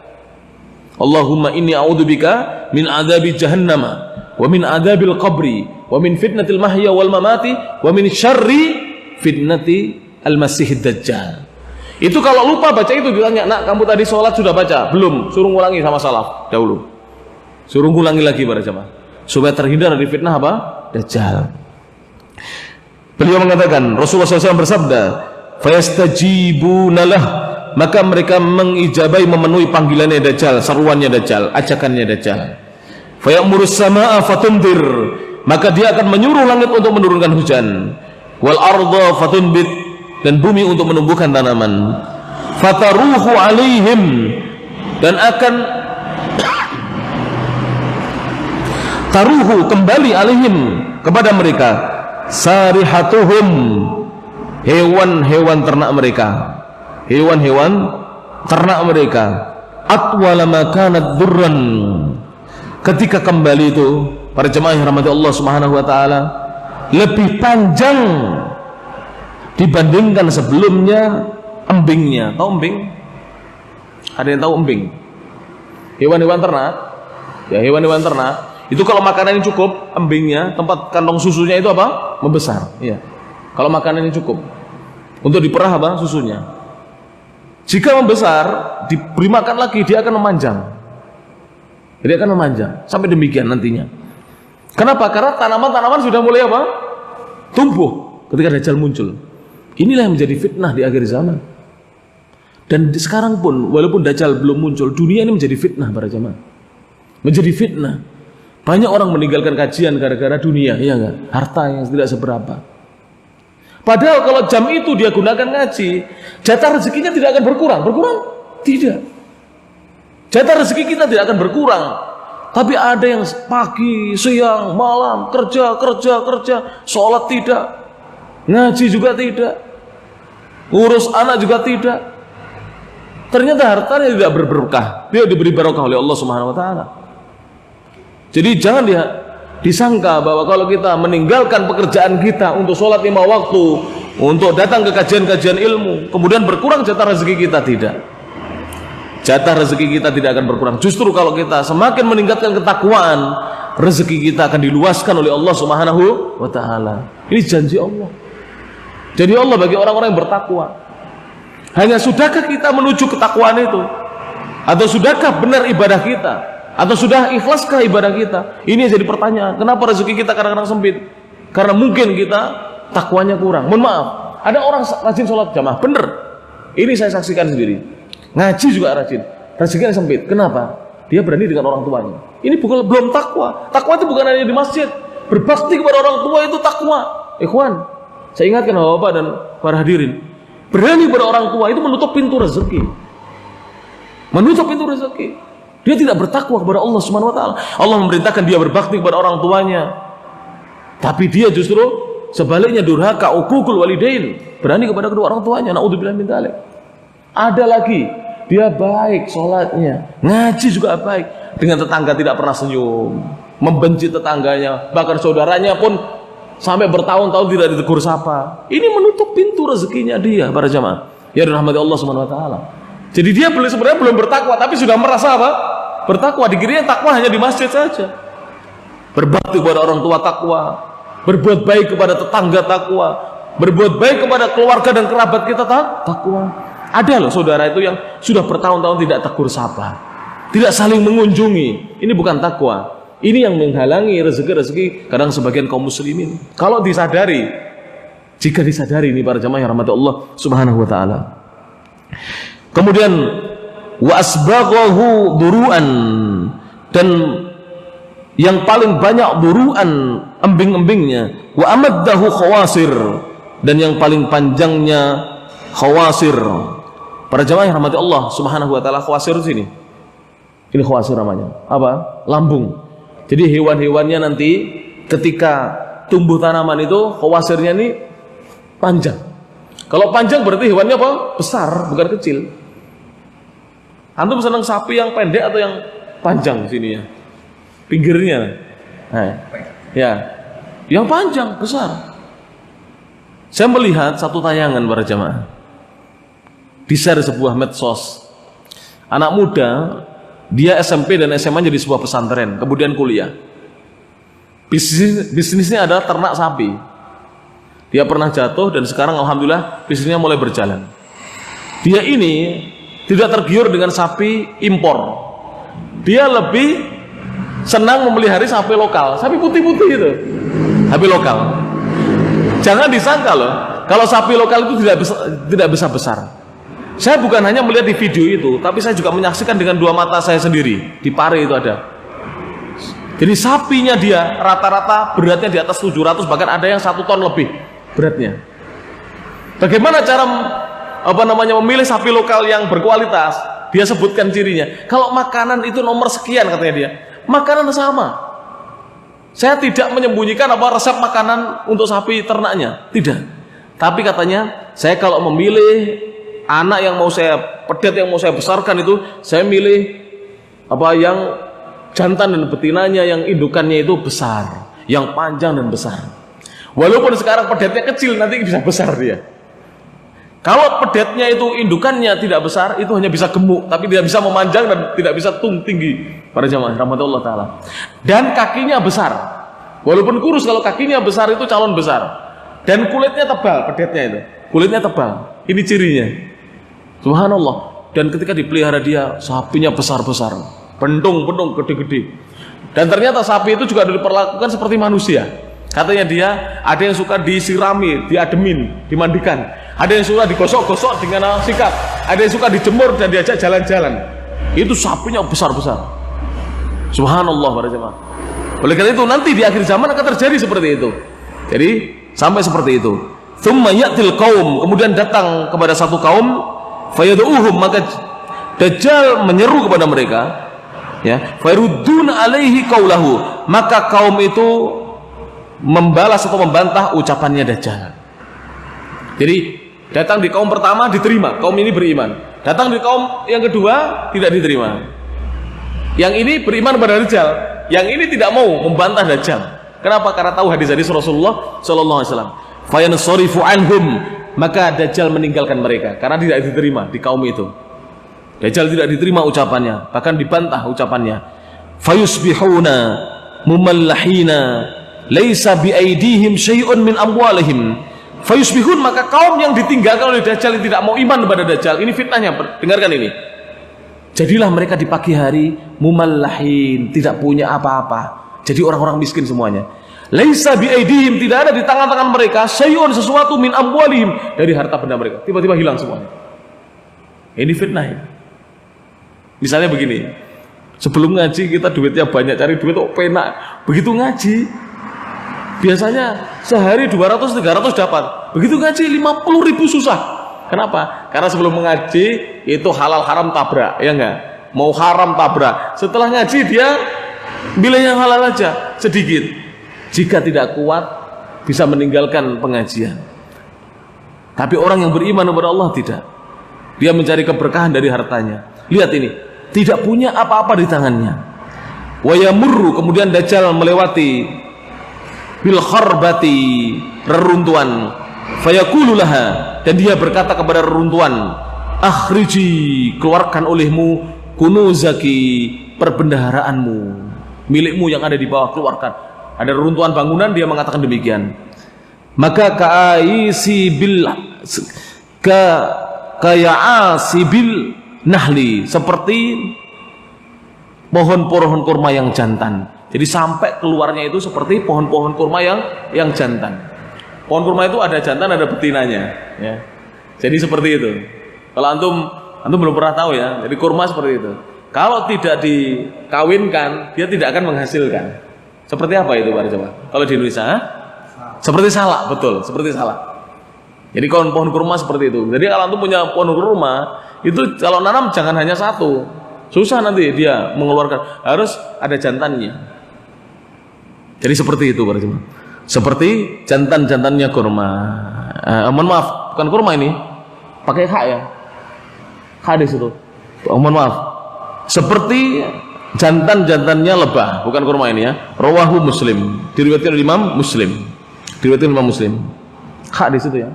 Allahumma inni a'udzubika min adzabi jahannama wa min adzabil qabri wa min fitnatil mahya wal mamati wa min syarri fitnati al-masihid dajjal. Itu kalau lupa baca itu ditanya, nak kamu tadi sholat sudah baca? Belum, suruh ngulangi sama salaf dahulu. Suruh ngulangi lagi para jamaah, supaya terhindar dari fitnah apa? Dajjal. Beliau mengatakan, Rasulullah SAW bersabda, fayastajibuna lah, maka mereka mengijabai, memenuhi panggilannya Dajjal, seruannya Dajjal, ajakannya Dajjal. Fayamurus samaa fatumdir, maka dia akan menyuruh langit untuk menurunkan hujan, wal arda fatunbit, dan bumi untuk menumbuhkan tanaman, fataruhu alaihim, dan akan taruhu, kembali alaihim, kepada mereka, sarihatuhum, hewan-hewan ternak mereka, hewan-hewan ternak mereka, atwala ma kanat durran, ketika kembali itu para jemaah yang rahmati Allah Subhanahu wa taala, lebih panjang dibandingkan sebelumnya embingnya. Tahu embing? Ada yang tahu embing? Hewan-hewan ternak ya, hewan-hewan ternak itu kalau makanannya cukup, embingnya, tempat kantong susunya itu apa? Membesar ya. Kalau makanannya cukup untuk diperah apa? Susunya. Jika membesar, diberi makan lagi, dia akan memanjang. Jadi akan memanjang sampai demikian nantinya. Kenapa? Karena tanaman-tanaman sudah mulai apa? Tumbuh ketika Dajjal muncul. Inilah yang menjadi fitnah di akhir zaman. Dan sekarang pun walaupun Dajjal belum muncul, dunia ini menjadi fitnah para jamaah. Menjadi fitnah. Banyak orang meninggalkan kajian gara-gara dunia, ya enggak? Harta yang tidak seberapa. Padahal kalau jam itu dia gunakan ngaji, jatah rezekinya tidak akan berkurang. Berkurang? Tidak. Jatah rezeki kita tidak akan berkurang. Tapi ada yang pagi, siang, malam, kerja, sholat tidak, ngaji juga tidak, ngurus anak juga tidak. Ternyata hartanya tidak berberkah. Dia diberi barokah oleh Allah Subhanahu wa taala. Jadi jangan disangka bahwa kalau kita meninggalkan pekerjaan kita untuk sholat 5 waktu, untuk datang ke kajian-kajian ilmu, kemudian berkurang jatah rezeki kita, tidak. Jatah rezeki kita tidak akan berkurang. Justru kalau kita semakin meningkatkan ketakwaan, rezeki kita akan diluaskan oleh Allah Subhanahu wa taala. Ini janji Allah. Jadi Allah bagi orang-orang yang bertakwa. Hanya sudahkah kita menuju ketakwaan itu? Atau sudahkah benar ibadah kita? Atau sudah ikhlaskah ibadah kita? Ini yang jadi pertanyaan. Kenapa rezeki kita kadang-kadang sempit? Karena mungkin kita takwanya kurang. Mohon maaf, ada orang rajin sholat jamaah, bener. Ini saya saksikan sendiri. Ngaji juga rajin, rezekinya sempit. Kenapa? Dia berani dengan orang tuanya. Ini belum takwa. Takwa itu bukan hanya di masjid. Berbakti kepada orang tua itu takwa. Ikhwan, saya ingatkan Bapak dan para hadirin, berani kepada orang tua itu menutup pintu rezeki. Menutup pintu rezeki. Dia tidak bertakwa kepada Allah Subhanahu wa taala. Allah memerintahkan dia berbakti kepada orang tuanya. Tapi dia justru sebaliknya durhaka, uququl walidain, berani kepada kedua orang tuanya. Naudzubillah min dzalik. Ada lagi, dia baik sholatnya, ngaji juga baik, dengan tetangga tidak pernah senyum, membenci tetangganya, bahkan saudaranya pun sampai bertahun-tahun tidak ditegur sapa. Ini menutup pintu rezekinya dia, para jamaah ya dirahmati Allah Subhanahu wa taala. Jadi dia sebenarnya belum bertakwa, tapi sudah merasa apa? Bertakwa. Dikiranya takwa hanya di masjid saja. Berbakti kepada orang tua takwa, berbuat baik kepada tetangga takwa, berbuat baik kepada keluarga dan kerabat kita takwa. Ada loh saudara itu yang sudah bertahun-tahun tidak tegur sapa, tidak saling mengunjungi. Ini bukan takwa. Ini yang menghalangi rezeki-rezeki kadang sebagian kaum muslimin. Kalau disadari, jika disadari ini para jamaah yang rahmati Allah Subhanahu wa taala. Kemudian wa asbaghahu duru'an, dan yang paling banyak duru'an, embing-embingnya, wa amaddahu khawasir, dan yang paling panjangnya khawasir. Para jamaah yang rahmati Allah Subhanahu wa taala, khawasir di sini. Ini khawasir namanya. Apa? Lambung. Jadi hewan-hewannya nanti ketika tumbuh tanaman itu khawasirnya ini panjang. Kalau panjang berarti hewannya apa? Besar, bukan kecil. Antum senang sapi yang pendek atau yang panjang sini ya? Pinggirnya. Nah, ya. Yang panjang, besar. Saya melihat satu tayangan para jamaah. Di-share sebuah medsos. Anak muda, dia SMP dan SMA jadi sebuah pesantren, kemudian kuliah. Bisnisnya adalah ternak sapi. Dia pernah jatuh dan sekarang alhamdulillah bisnisnya mulai berjalan. Dia ini tidak tergiur dengan sapi impor. Dia lebih senang memelihara sapi lokal, sapi putih-putih itu. Sapi lokal. Jangan disangka loh, kalau sapi lokal itu tidak besar-besar. Saya bukan hanya melihat di video itu, tapi saya juga menyaksikan dengan dua mata saya sendiri. Di Pare itu ada. Jadi sapinya dia rata-rata beratnya di atas 700, bahkan ada yang 1 ton lebih beratnya. Bagaimana cara memilih sapi lokal yang berkualitas? Dia sebutkan cirinya. Kalau makanan itu nomor sekian katanya dia. Makanan sama. Saya tidak menyembunyikan resep makanan untuk sapi ternaknya, tidak. Tapi katanya, saya kalau memilih anak yang mau saya pedet, yang mau saya besarkan itu, saya milih yang jantan dan betinanya, yang indukannya itu besar, yang panjang dan besar. Walaupun sekarang pedetnya kecil, nanti bisa besar dia. Kalau pedetnya itu indukannya tidak besar, itu hanya bisa gemuk, tapi tidak bisa memanjang dan tidak bisa tinggi. Para jamaah rahmatullah taala. Dan kakinya besar. Walaupun kurus, kalau kakinya besar itu calon besar. Dan kulitnya tebal, pedetnya itu. Kulitnya tebal. Ini cirinya. Subhanallah. Dan ketika dipelihara dia, sapinya besar-besar, pentung-pentung, gede-gede. Dan ternyata sapi itu juga diperlakukan seperti manusia. Katanya dia, ada yang suka disirami, diademin, dimandikan. Ada yang suka digosok-gosok dengan sikat. ada yang suka dijemur dan diajak jalan-jalan. Itu sapinya besar-besar. Subhanallah para jemaah. Oleh karena itu nanti di akhir zaman akan terjadi seperti itu. Jadi sampai seperti itu. Tsumma ya'til qaum, kemudian datang kepada satu kaum, fayadu'uhum, maka Dajjal menyeru kepada mereka, ya, fayaruddun alaihi qaulahu, maka kaum itu membalas atau membantah ucapannya Dajjal. Jadi datang di kaum pertama diterima, kaum ini beriman. Datang di kaum yang kedua tidak diterima. Yang ini beriman pada Dajjal, yang ini tidak mau membantah Dajjal. Kenapa? Karena tahu hadis-hadis Rasulullah sallallahu alaihi wasallam. Fayansarifu anhum, maka Dajjal meninggalkan mereka karena tidak diterima di kaum itu. Dajjal tidak diterima ucapannya, bahkan dibantah ucapannya. Fayusbihuna mumallahina laisa biaidihim syai'un min amwalihim. Fayusbihun, maka kaum yang ditinggalkan oleh Dajjal yang tidak mau iman kepada Dajjal, ini fitnahnya, dengarkan ini. Jadilah mereka di pagi hari mumallahin, tidak punya apa-apa. Jadi orang-orang miskin semuanya. Laisa biaidihim, tidak ada di tangan-tangan mereka syai'un, sesuatu min amwalihim, dari harta benda mereka. Tiba-tiba hilang semuanya. Ini fitnah ya. Misalnya begini, sebelum ngaji kita duitnya banyak, cari duit kok penak. Begitu ngaji, biasanya sehari 200-300 dapat. Begitu ngaji 50.000 susah. Kenapa? Karena sebelum mengaji itu halal haram tabrak, ya enggak? Mau haram tabrak. Setelah ngaji dia pilih yang halal aja, sedikit. Jika tidak kuat bisa meninggalkan pengajian. Tapi orang yang beriman kepada Allah tidak. Dia mencari keberkahan dari hartanya. Lihat ini, tidak punya apa-apa di tangannya. Wa yamurru, kemudian Dajjal melewati bil kharbati, reruntuhan. Fayaqulu laha, dan dia berkata kepada reruntuhan, akhriji, keluarkan olehmu kunuzaki, perbendaharaanmu, milikmu yang ada di bawah, keluarkan. Ada reruntuhan bangunan, dia mengatakan demikian. Maka kaya'asibil nahli, seperti pohon-pohon kurma yang jantan. Jadi sampai keluarnya itu seperti pohon-pohon kurma yang jantan. Pohon kurma itu ada jantan, ada betinanya, ya. Jadi seperti itu. Kalau antum belum pernah tahu ya. Jadi kurma seperti itu. Kalau tidak dikawinkan, dia tidak akan menghasilkan. Seperti apa itu Pak coba? Kalau di Indonesia, seperti salak, betul, seperti salak. Jadi pohon kurma seperti itu. Jadi kalau antum punya pohon kurma, itu kalau nanam jangan hanya satu. Susah nanti dia mengeluarkan, harus ada jantannya. Jadi seperti itu Pak coba. Seperti jantan-jantannya kurma. Mohon maaf, bukan kurma ini, pakai hak ya. Hadis itu. Mohon maaf. Seperti jantan-jantannya lebah, bukan kurma ini ya. Rawahu Muslim, diriwayatkan oleh Imam Muslim. Diriwayatkan Imam Muslim. Hak di situ ya.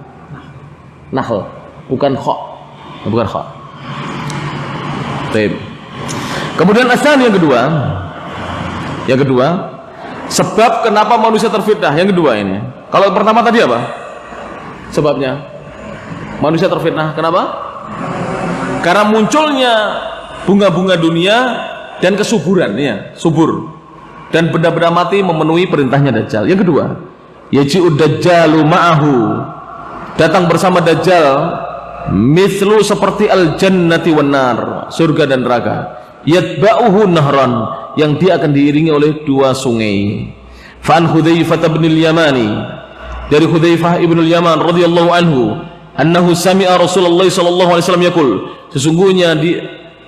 Nahl, bukan kha. Bukan kha. Baik. Kemudian asal yang kedua. Yang kedua, sebab kenapa manusia terfitnah. Yang kedua ini. Kalau pertama tadi apa? Sebabnya manusia terfitnah. Kenapa? Karena munculnya bunga-bunga dunia dan kesuburan, ya, subur. Dan benda-benda mati memenuhi perintahnya Dajjal. Yang kedua, yaji'ud dajjalu ma'ahu, datang bersama Dajjal mithlu seperti al-jannati wan nar, surga dan neraka. Yatba'uhu nahran, yang dia akan diiringi oleh dua sungai. Fa'an Hudzaifah bin al-Yamani, dari Hudzaifah ibn al-Yaman radhiyallahu anhu, annahu sami'a Rasulullah sallallahu alaihi wasallam yaqul, sesungguhnya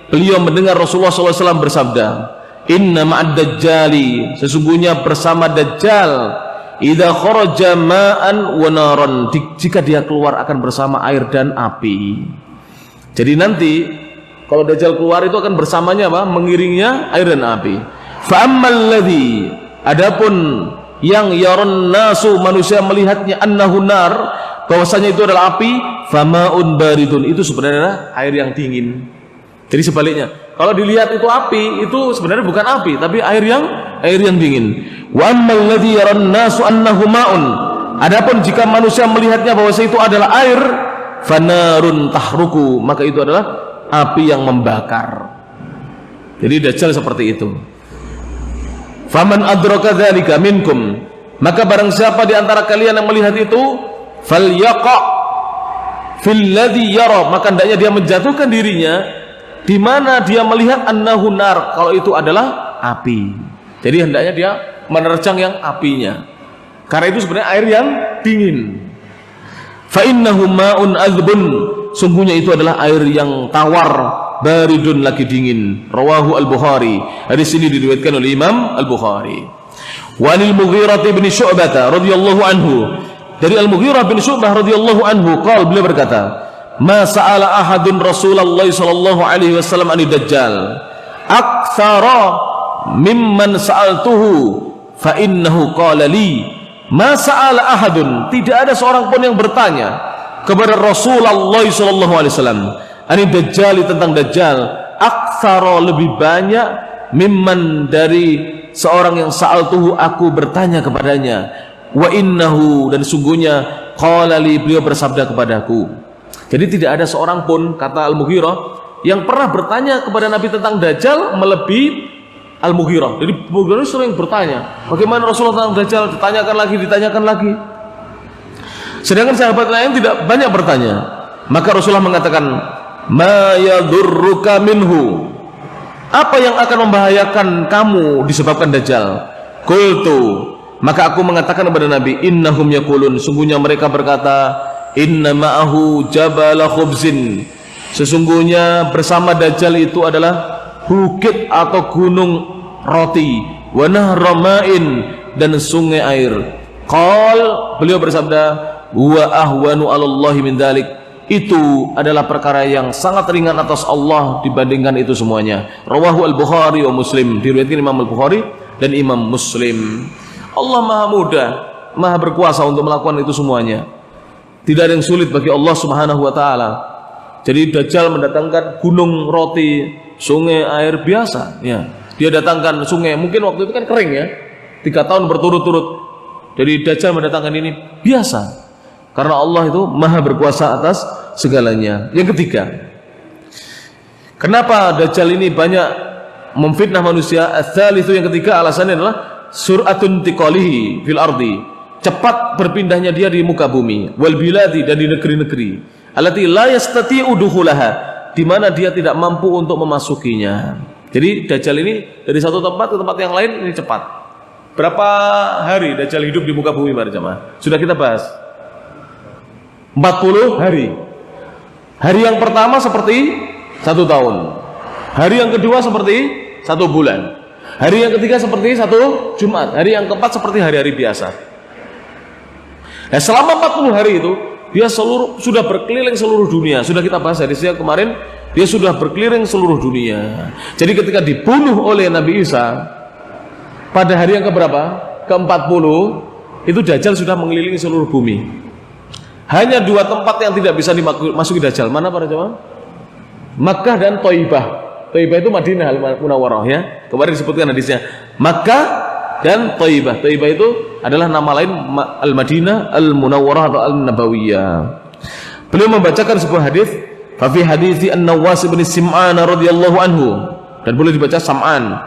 beliau mendengar Rasulullah sallallahu alaihi wasallam bersabda, inna ma'ad dajjali, sesungguhnya bersama Dajjal, idza kharaja ma'an wa naran, jika dia keluar akan bersama air dan api. Jadi nanti kalau Dajjal keluar itu akan bersamanya apa? Mengiringnya air dan api. Fa ammal ladzi, adapun yang yaron nasu, manusia melihatnya, annahu nar, bahwasanya itu adalah api, fama'un baridun, itu sebenarnya adalah air yang dingin. Jadi sebaliknya, kalau dilihat itu api, itu sebenarnya bukan api, tapi air yang dingin. Wa ammal ladzi yaron nasu annahu ma'un, adapun jika manusia melihatnya bahwasanya itu adalah air, fanarun tahruku, maka itu adalah api yang membakar. Jadi Dajjal seperti itu. Faman adraka dzalika minkum, maka barang siapa di antara kalian yang melihat itu, falyaqa, fil ladzi yara, maka hendaknya dia menjatuhkan dirinya di mana dia melihat annahu nar, kalau itu adalah api. Jadi hendaknya dia menerjang yang apinya, karena itu sebenarnya air yang dingin. Fa innahu ma'un azbun, sungguhnya itu adalah air yang tawar, baridun, lagi dingin. Rawahu al-Bukhari, hadis ini diriwayatkan oleh Imam al-Bukhari. Wa anil Mughirah bin Syu'bah radhiyallahu anhu, dari Al-Mughirah bin Syu'bah radhiyallahu anhu qala, beliau berkata, ma sa'ala ahadun Rasulullah sallallahu alaihi wasallam anid dajjal aktsara mimman sa'altuhu fa innahu qala li ma sa'ala ahadun, tidak ada seorang pun yang bertanya kepada Rasulullah sallallahu alaihi wasallam anid dajjal, tentang dajjal, aktsara, lebih banyak, mimman, dari seorang yang sa'altuhu, aku bertanya kepadanya, wa innahu, dan sungguhnya, qala li, beliau bersabda kepadaku. Jadi tidak ada seorang pun, kata Al-Mughirah, yang pernah bertanya kepada Nabi tentang dajjal melebihi Al-Mughirah. Jadi Al-Mughirah sering bertanya, bagaimana Rasulullah tentang dajjal, ditanyakan lagi. Sedangkan sahabat lain tidak banyak bertanya. Maka Rasulullah mengatakan, ma yadurruka minhu, apa yang akan membahayakan kamu disebabkan dajjal? Qultu, maka aku mengatakan kepada Nabi, innahum yaqulun, sungguhnya mereka berkata, inna ma'ahu jabala khubzin, sesungguhnya bersama dajjal itu adalah bukit atau gunung roti, wa nahra ma'in, dan sungai air. Qal, beliau bersabda, wa ahwanu 'alallahi min dzalik, itu adalah perkara yang sangat ringan atas Allah dibandingkan itu semuanya. Rawahu al-Bukhari wa Muslim, diriwayatkan Imam al-Bukhari dan Imam Muslim. Allah maha mudah, maha berkuasa untuk melakukan itu semuanya. Tidak ada yang sulit bagi Allah subhanahu wa ta'ala. Jadi dajjal mendatangkan gunung roti, sungai air biasa ya. Dia datangkan sungai, mungkin waktu itu kan kering ya, 3 tahun berturut-turut. Jadi dajjal mendatangkan ini biasa, karena Allah itu maha berkuasa atas segalanya. Yang ketiga, kenapa dajjal ini banyak memfitnah manusia? Ats-tsalitsu, yang ketiga, alasannya adalah sur'atun tiqalihi fil ardi, cepat berpindahnya dia di muka bumi, wal biladi, dan di negeri-negeri, allati la yastati'u dukhulaha, di mana dia tidak mampu untuk memasukinya. Jadi dajjal ini dari satu tempat ke tempat yang lain ini cepat. Berapa hari dajjal hidup di muka bumi para jemaah? Sudah kita bahas. 40 hari. Hari yang pertama seperti 1 tahun. Hari yang kedua seperti 1 bulan. Hari yang ketiga seperti 1 Jumat. Hari yang keempat seperti hari-hari biasa. Nah, selama 40 hari itu dia sudah berkeliling seluruh dunia. Sudah kita bahas hadisnya kemarin, dia sudah berkeliling seluruh dunia. Jadi ketika dibunuh oleh Nabi Isa pada hari yang keberapa? Ke-40, itu dajjal sudah mengelilingi seluruh bumi. Hanya 2 tempat yang tidak bisa dimasuki dajjal. Mana para jemaah? Makkah dan Thaibah. Thaibah itu Madinah al-Munawwarah ya. Kemarin disebutkan hadisnya. Makkah dan Thaibah. Thaibah itu adalah nama lain Al-Madinah Al-Munawwarah atau Al-Nabawiyah. Beliau membacakan sebuah hadis, fa fi hadithi An-Nawas bin Sim'an radhiyallahu anhu, dan boleh dibaca Sam'an.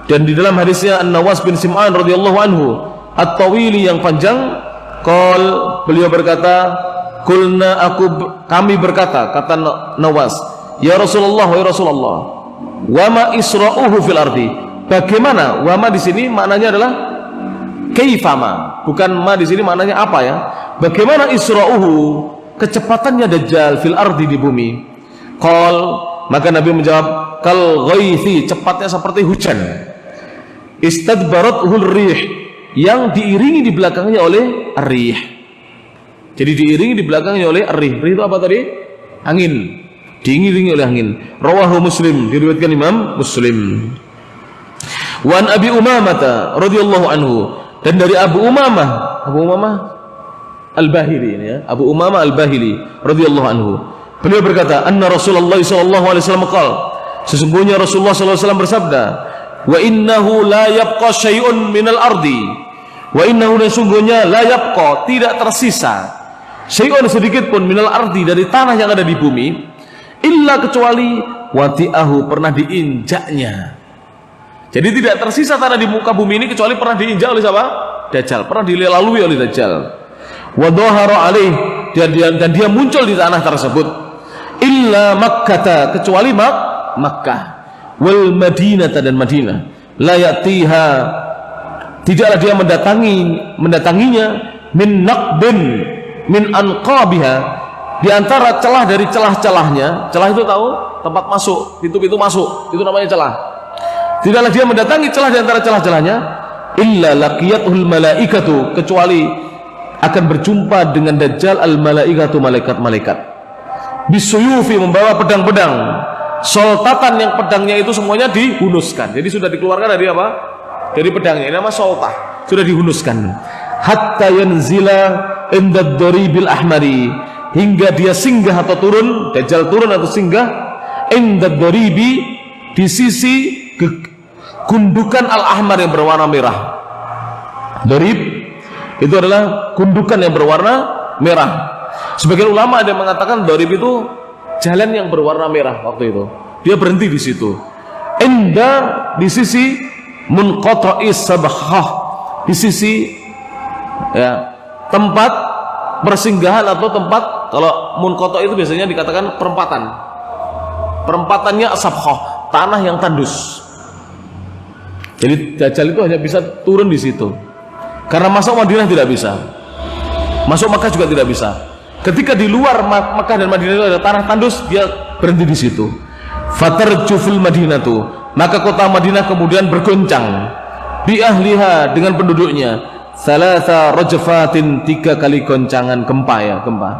Dan di dalam hadisnya An-Nawas bin Sim'an radhiyallahu anhu, At-Tawili, yang panjang, qol, beliau berkata, kulna, kami berkata, kata Nawas, ya Rasulullah, wa Rasulullah, wa ma isra'uhu fil ardi, bagaimana? Wa ma di sini maknanya adalah kaifama, bukan ma di sini maknanya apa ya? Bagaimana isra'uhu, kecepatannya dajjal fil ardi, di bumi? Qol, maka Nabi menjawab, kal ghaithi, cepatnya seperti hujan. Istadbarathul rih, yang diiringi di belakangnya oleh rih. Jadi diiringi di belakangnya oleh rih. Rih itu apa tadi? Angin. Diiringi oleh angin. Rawahu Muslim, diriwayatkan Imam Muslim. Wan Abi Umamah radhiyallahu anhu, dan dari Abu Umamah Al-Bahili ini ya. Abu Umamah Al-Bahili radhiyallahu anhu. Beliau berkata, anna Rasulullah sallallahu alaihi wasallam qala, sesungguhnya Rasulullah sallallahu alaihi wasallam bersabda, wa innahu la yabqa syai'un minal ardi, wa innahu, dan sungguhnya, la yabqa, tidak tersisa, syai'un, sedikit pun, minal ardi, dari tanah yang ada di bumi, illa, kecuali wati'ahu, pernah diinjaknya. Jadi tidak tersisa tanah di muka bumi ini kecuali pernah diinjak oleh siapa? Dajjal, pernah dilalui oleh Dajjal. Wa dhahara alaih, dan dia muncul di tanah tersebut. Illa Makkah, kecuali Makkah, wal Madinah dan Madinah. La ya'tiha, tidaklah dia mendatanginya min naqbin min anqabiha, di antara celah dari celah-celahnya. Celah itu tahu tempat masuk, pintu-pintu masuk, itu namanya celah. Tidaklah dia mendatangi celah di antara celah-celahnya, illa laqiyatul malaikatu, kecuali akan berjumpa dengan Dajjal al malaikatu, malaikat-malaikat, bisuyufi, membawa pedang-pedang, soltatan, yang pedangnya itu semuanya dihunuskan. Jadi sudah dikeluarkan dari apa? Dari pedangnya. Ini nama soltah, sudah dihunuskan. Hatta yanzila indad daribil ahmari, hingga dia singgah atau turun, Dajjal turun atau singgah indad daribi, di sisi gundukan al-ahmar yang berwarna merah. Darib itu adalah gundukan yang berwarna merah. Sebagian ulama ada yang mengatakan darib itu jalan yang berwarna merah waktu itu. Dia berhenti di situ. Inda, di sisi munqata'is sabahah, di sisi ya tempat persinggahan atau tempat, kalau munqata' itu biasanya dikatakan perempatan. Perempatannya sabahah, tanah yang tandus. Jadi Dajjal itu hanya bisa turun di situ. Karena masuk Madinah tidak bisa, masuk Makkah juga tidak bisa. Ketika di luar Makkah dan Madinah itu ada tanah tandus, dia berhenti di situ. Fatarjuful Madinatu, maka kota Madinah kemudian bergoncang bi ahliha, dengan penduduknya, salasa rajfatin, 3 kali goncangan gempa, ya gempa.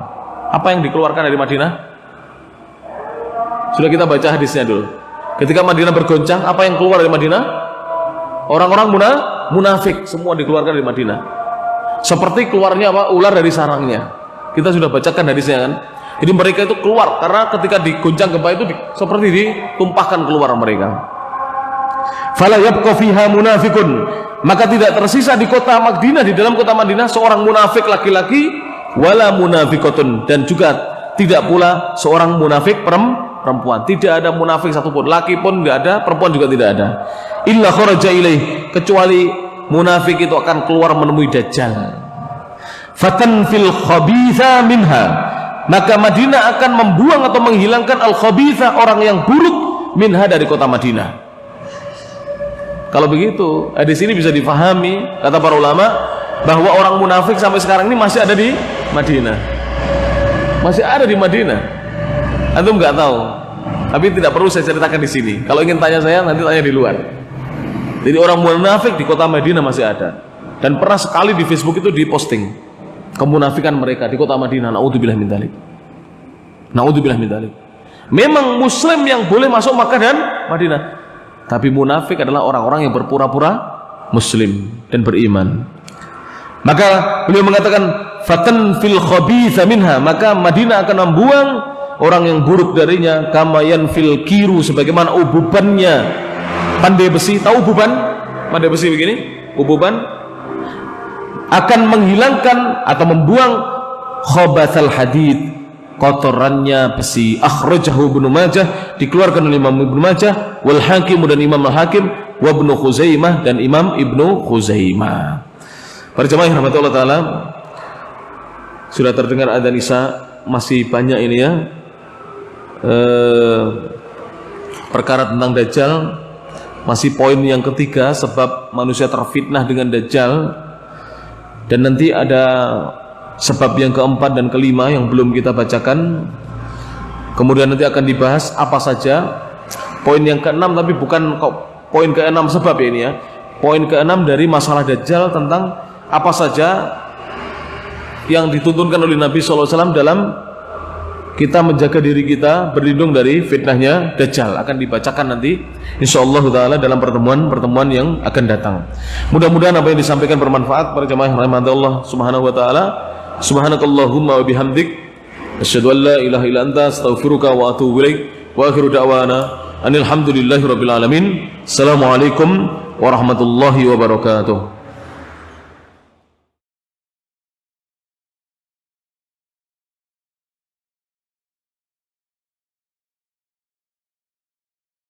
Apa yang dikeluarkan dari Madinah? Sudah kita baca hadisnya dulu. Ketika Madinah bergoncang, apa yang keluar dari Madinah? Orang-orang munafik semua dikeluarkan dari Madinah. Seperti keluarnya apa? Ular dari sarangnya. Kita sudah bacakan hadisnya kan. Jadi mereka itu keluar karena ketika digoncang gempa itu seperti ditumpahkan keluar mereka. Fala yabqa fiha munafikun, maka tidak tersisa di kota Madinah, di dalam kota Madinah, seorang munafik laki-laki, wala munafikotun, dan juga tidak pula seorang munafik perempuan. Tidak ada munafik satupun, laki pun tidak ada, perempuan juga tidak ada. Illa kharaja ilaih, kecuali munafik itu akan keluar menemui Dajjal. Fatanfil khabitha minha, maka Madinah akan membuang atau menghilangkan al-khabitha, orang yang buruk, minha, dari kota Madinah. Kalau begitu, di sini bisa difahami, kata para ulama, bahwa orang munafik sampai sekarang ini masih ada di Madinah. Masih ada di Madinah. Antum nggak tahu, tapi tidak perlu saya ceritakan di sini. Kalau ingin tanya saya, nanti tanya di luar. Jadi orang munafik di kota Madinah masih ada, dan pernah sekali di Facebook itu diposting kemunafikan mereka di kota Madinah. Naudzubillah min dzalik. Naudzubillah min dzalik. Memang Muslim yang boleh masuk Makkah dan Madinah, tapi munafik adalah orang-orang yang berpura-pura Muslim dan beriman. Maka beliau mengatakan fatan fil khabitha minha, maka Madinah akan membuang orang yang buruk darinya, kamayan fil kiru, sebagaimana ububannya pandai besi. Tahu ububan? Pandai besi begini, ububan akan menghilangkan atau membuang khabathal hadid, kotorannya besi. Akhrajahu Ibnu Majah, dikeluarkan oleh Imam Ibnu Majah, wal Hakim, dan Imam Al-Hakim, wa Ibnu Khuzaimah, dan Imam Ibnu Khuzaimah. Para jemaah yang rahmatullah taala, sudah terdengar adzan Isya, masih banyak ini ya perkara tentang Dajjal. Masih poin yang ketiga, sebab manusia terfitnah dengan Dajjal, dan nanti ada sebab yang keempat dan kelima yang belum kita bacakan. Kemudian nanti akan dibahas apa saja poin yang keenam, tapi bukan poin keenam sebab ya ini ya. Poin keenam dari masalah Dajjal, tentang apa saja yang dituntunkan oleh Nabi SAW dalam kita menjaga diri kita, berlindung dari fitnahnya Dajjal. Akan dibacakan nanti insyaallah taala dalam pertemuan yang akan datang. Mudah-mudahan apa yang disampaikan bermanfaat para jemaah yang rahmati Allah Subhanahu wa taala. Subhanakallahumma wa bihamdik, asyhadu an la ilaha illa anta, astaghfiruka wa atubu ilaik. Wa akhiru da'wana anil hamdulillahi rabbil alamin. Assalamualaikum warahmatullahi wabarakatuh.